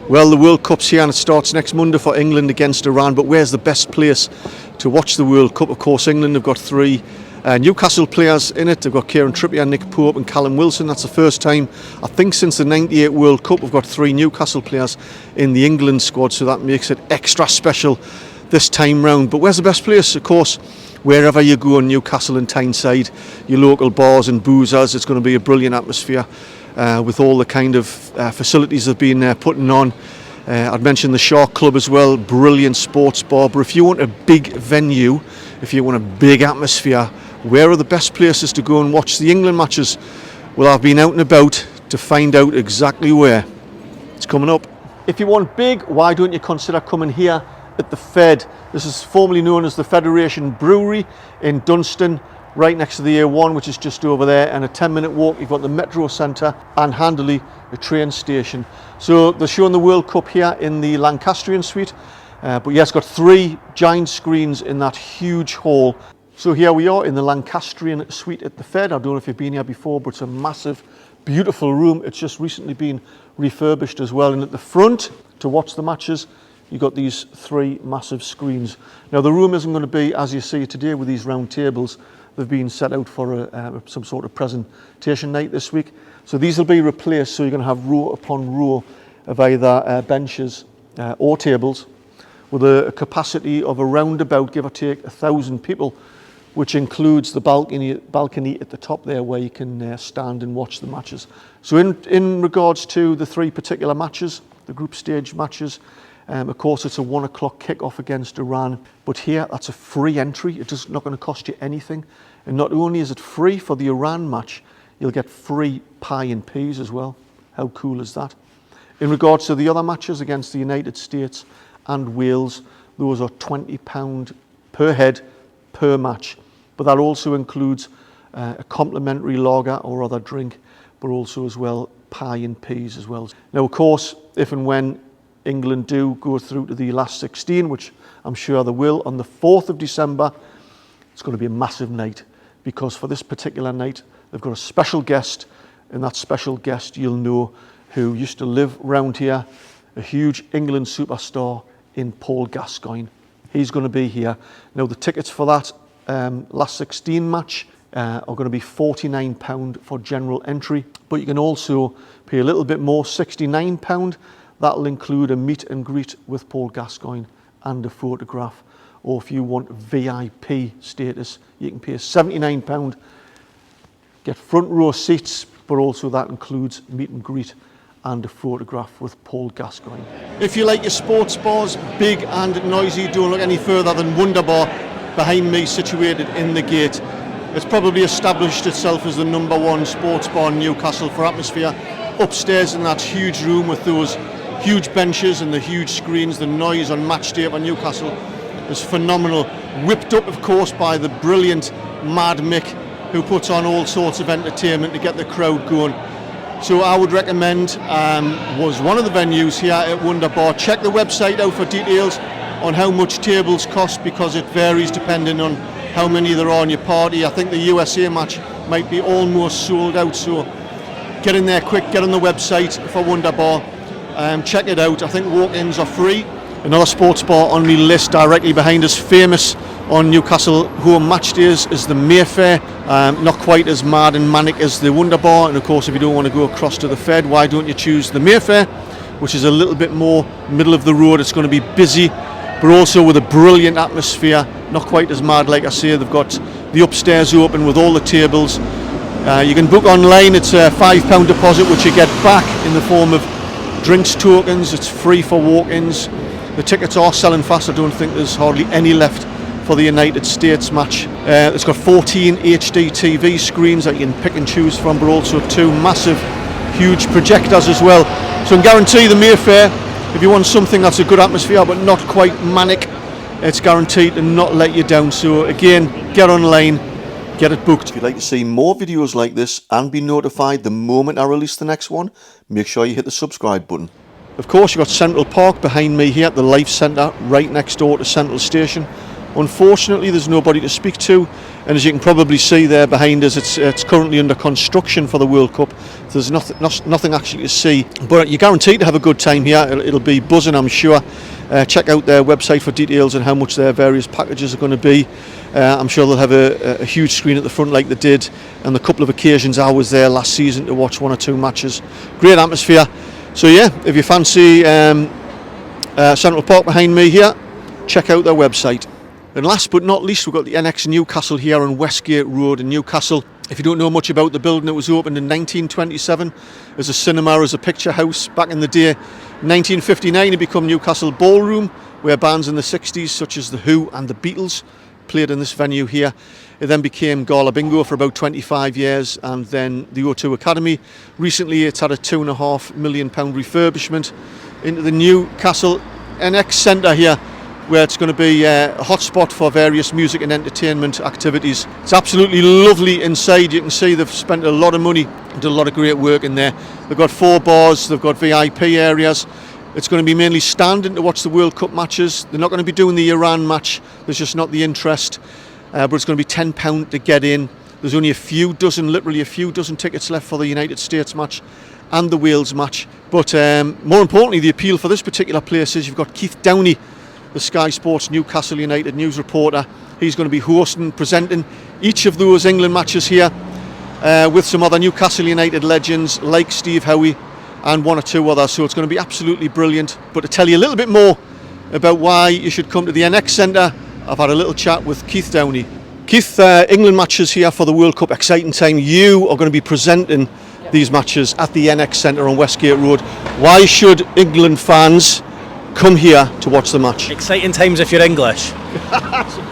Well, the World Cup's here and it starts next Monday for England against Iran, but where's the best place to watch the World Cup? Of course, England have got three Newcastle players in it. They've got Kieran Trippier, Nick Pope and Callum Wilson. That's the first time, I think, since the 98 World Cup we've got three Newcastle players in the England squad, so that makes it extra special this time round. But where's the best place? Of course, wherever you go in Newcastle and Tyneside, your local bars and boozers, it's going to be a brilliant atmosphere. With all the kind of facilities they've been putting on. I'd mention the Shark Club as well, brilliant sports bar. But if you want a big venue, if you want a big atmosphere, where are the best places to go and watch the England matches? Well, I've been out and about to find out exactly where. It's coming up. If you want big, why don't you consider coming here at the Fed? This is formerly known as the Federation Brewery in Dunstan, right next to the A1, which is just over there, and a 10-minute walk you've got the Metro Centre and handily a train station. So they're showing the World Cup here in the Lancastrian suite, but yeah, it's got three giant screens in that huge hall. So here we are in the Lancastrian suite at the Fed. I don't know if you've been here before, but it's a massive, beautiful room. It's just recently been refurbished as well, and at the front to watch the matches you've got these three massive screens. Now the room isn't going to be as you see it today with these round tables. They've been set out for some sort of presentation night this week. So these will be replaced, so you're going to have row upon row of either benches or tables with a capacity of around about, give or take, 1,000 people, which includes the balcony at the top there where you can stand and watch the matches. So in regards to the three particular matches, the group stage matches, of course, it's a 1 o'clock kick-off against Iran. But here, that's a free entry. It's not going to cost you anything. And not only is it free for the Iran match, you'll get free pie and peas as well. How cool is that? In regards to the other matches against the United States and Wales, those are £20 per head per match. But that also includes a complimentary lager or other drink, but also as well pie and peas as well. Now, of course, if and when England do go through to the last 16, which I'm sure they will, on the 4th of December, it's going to be a massive night, because for this particular night, they've got a special guest, and that special guest you'll know, who used to live round here, a huge England superstar in Paul Gascoigne. He's going to be here. Now, the tickets for that last 16 match are going to be £49 for general entry, but you can also pay a little bit more, £69. That'll include a meet and greet with Paul Gascoigne and a photograph. Or if you want VIP status, you can pay £79, get front row seats, but also that includes meet and greet and a photograph with Paul Gascoigne. If you like your sports bars big and noisy, don't look any further than Wunderbar behind me, situated in the gate. It's probably established itself as the #1 sports bar in Newcastle for atmosphere. Upstairs in that huge room with those huge benches and the huge screens, the noise on match day for Newcastle is phenomenal. Whipped up, of course, by the brilliant Mad Mick, who puts on all sorts of entertainment to get the crowd going. So I would recommend, was one of the venues here at Wunderbar. Check the website out for details on how much tables cost, because it varies depending on how many there are in your party. I think the USA match might be almost sold out, so get in there quick, get on the website for Wunderbar. Check it out. I think walk-ins are free. Another sports bar on the list directly behind us, famous on Newcastle home match days, is the Mayfair. Not quite as mad and manic as the Wunderbar, and of course if you don't want to go across to the Fed, why don't you choose the Mayfair, which is a little bit more middle of the road. It's going to be busy, but also with a brilliant atmosphere. Not quite as mad, like I say. They've got the upstairs open with all the tables. You can book online. It's a £5 deposit, which you get back in the form of drinks tokens. It's free for walk-ins. The tickets are selling fast. I don't think there's hardly any left for the United States match. It's got 14 HD TV screens that you can pick and choose from, but also two massive, huge projectors as well. So I can guarantee the Mayfair, if you want something that's a good atmosphere but not quite manic, it's guaranteed to not let you down. So again, get online, get it booked. If you'd like to see more videos like this and be notified the moment I release the next one, make sure you hit the subscribe button. Of course, you've got Central Park behind me here at the Life Centre, right next door to Central Station. Unfortunately, there's nobody to speak to, and as you can probably see there behind us, it's currently under construction for the World Cup. There's nothing actually to see, but you're guaranteed to have a good time here. It'll be buzzing, I'm sure. Check out their website for details on how much their various packages are going to be. I'm sure they'll have a huge screen at the front like they did on the couple of occasions I was there last season to watch 1 or 2 matches. Great atmosphere. So yeah, if you fancy Central Park behind me here, check out their website. And last but not least, we've got the NX Newcastle here on Westgate Road in Newcastle. If you don't know much about the building, it was opened in 1927 as a cinema, as a picture house. Back in the day, 1959, it became Newcastle Ballroom, where bands in the 60s, such as The Who and The Beatles, played in this venue here. It then became Gala Bingo for about 25 years, and then the O2 Academy. Recently, it's had a £2.5 million refurbishment into the Newcastle NX Centre here, where it's going to be a hotspot for various music and entertainment activities. It's absolutely lovely inside. You can see they've spent a lot of money and done a lot of great work in there. They've got 4 bars, they've got VIP areas. It's going to be mainly standing to watch the World Cup matches. They're not going to be doing the Iran match, there's just not the interest, but it's going to be £10 to get in. There's only literally a few dozen tickets left for the United States match and the Wales match. But more importantly, the appeal for this particular place is you've got Keith Downie, the Sky Sports Newcastle United news reporter. He's going to be hosting, presenting each of those England matches here with some other Newcastle United legends like Steve Howe and 1 or 2 others. So it's going to be absolutely brilliant. But to tell you a little bit more about why you should come to the NX Centre, I've had a little chat with Keith Downie. Keith, England matches here for the World Cup, exciting time. You are going to be presenting these matches at the NX Centre on Westgate Road. Why should England fans come here to watch the match? Exciting times if you're English.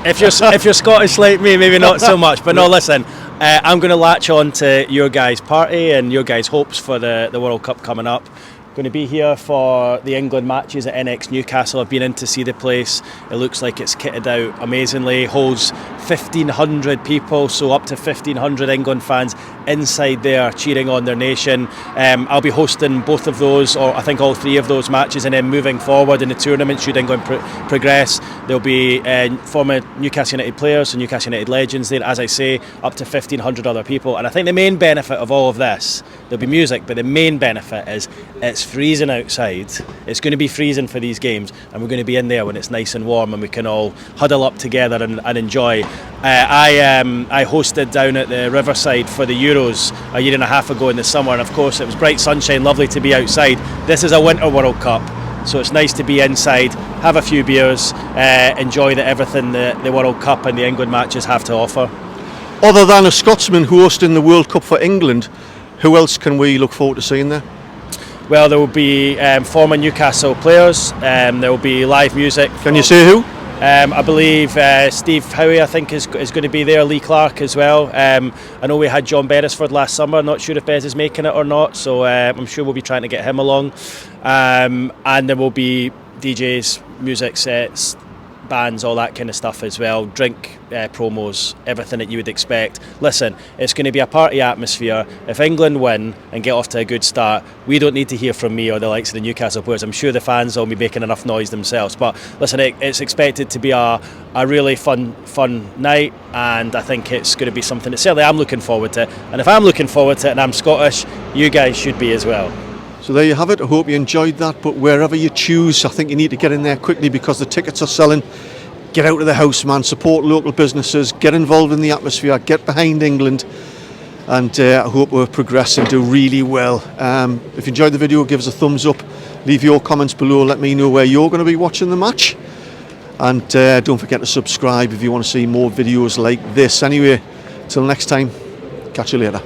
if you're Scottish like me, maybe not so much. But no, listen, I'm going to latch on to your guys' party and your guys' hopes for the World Cup coming up. Going to be here for the England matches at NX Newcastle. I've been in to see the place. It looks like it's kitted out amazingly. Holds 1,500 people, so up to 1,500 England fans inside there cheering on their nation. I'll be hosting both of those, or I think all 3 of those matches, and then moving forward in the tournament, should England progress, there'll be former Newcastle United players and Newcastle United legends there, as I say, up to 1,500 other people. And I think the main benefit of all of this, there'll be music, but the main benefit is it's freezing outside. It's going to be freezing for these games, and we're going to be in there when it's nice and warm and we can all huddle up together and enjoy. I hosted down at the Riverside for the Euros a year and a half ago in the summer, and of course it was bright sunshine, lovely to be outside. This is a winter World Cup, so it's nice to be inside, have a few beers, enjoy everything the World Cup and the England matches have to offer. Other than a Scotsman hosting the World Cup for England, who else can we look forward to seeing there? Well, there will be former Newcastle players, there will be live music. Can you say who? I believe Steve Howe, I think, is going to be there, Lee Clark as well. I know we had John Beresford last summer, not sure if Bez is making it or not, so I'm sure we'll be trying to get him along. And there will be DJs, music sets, bands, all that kind of stuff as well, drink promos, everything that you would expect. Listen, it's going to be a party atmosphere. If England win and get off to a good start, we don't need to hear from me or the likes of the Newcastle players. I'm sure the fans will be making enough noise themselves, but listen, it's expected to be a really fun night, and I think it's going to be something that certainly I'm looking forward to, and if I'm looking forward to it and I'm Scottish, you guys should be as well. So there you have it. I hope you enjoyed that, but wherever you choose, I think you need to get in there quickly because the tickets are selling. Get out of the house, man, support local businesses, get involved in the atmosphere, get behind England, and I hope we're progressing, do really well. If you enjoyed the video, give us a thumbs up, leave your comments below, let me know where you're going to be watching the match, and don't forget to subscribe if you want to see more videos like this. Anyway, till next time, catch you later.